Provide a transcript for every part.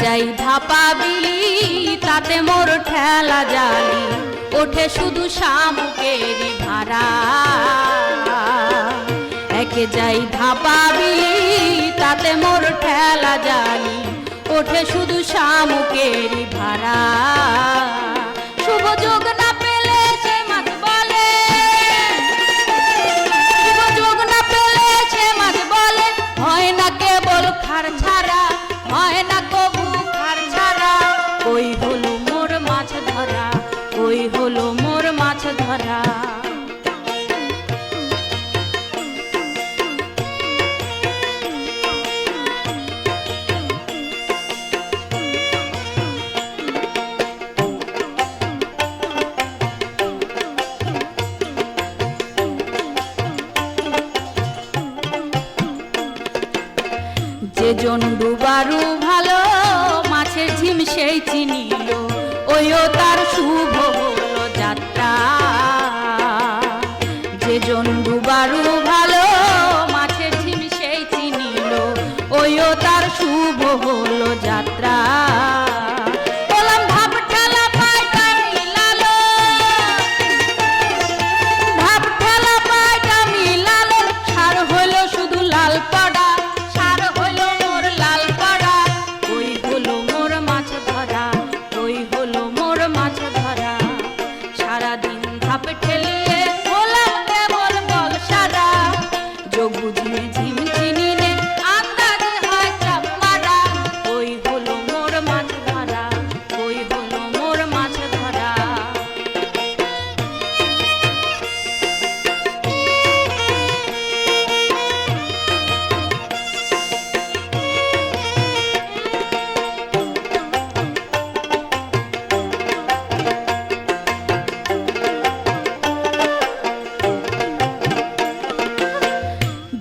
যাই ধাপা বিলি তাতে মোর ঠেলা জালি ওঠে শুধু শামুকেরই ভাড়া। একে যাই ধাপা বিলি তাতে মোর ঠেলা জালি ওঠে শুধু শামুকেরই ভাড়া। শুভ যোগ না পেলে সে মাছ বলে, শুভ যোগ না পেলে সে মাছ বলে হয় না কেবল খার ছাড়া, হয় না কবু খার ছাড়া। ওই হলো মোর মাছ ধরা, ওই হলো মোর মাছ ধরা। যেজন ডুবারু ভালো মাছের ঝিম সেই চিনিল ওইও তার শুভ হলো যাত্রা। যেজন ডুবারু ভালো মাছের ঝিম সেই চিনিল ওইও তার শুভ হলো যাত্রা।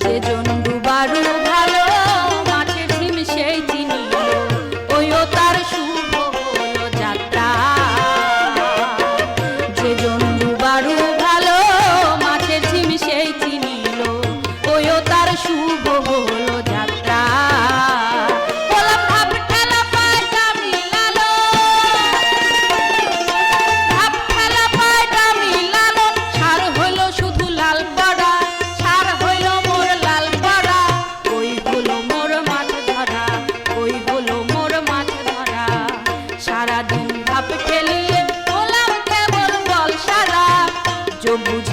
যেজন ডুবারু ভালো মাছের ঝিম সেই চিনিল ওইও তার শুভ হলো যাত্রা। যেজন ডুবারু ভালো মাছের ঝিম সেই চিনিল ওইও তার শুভ হলো যাত্রা। বুঝি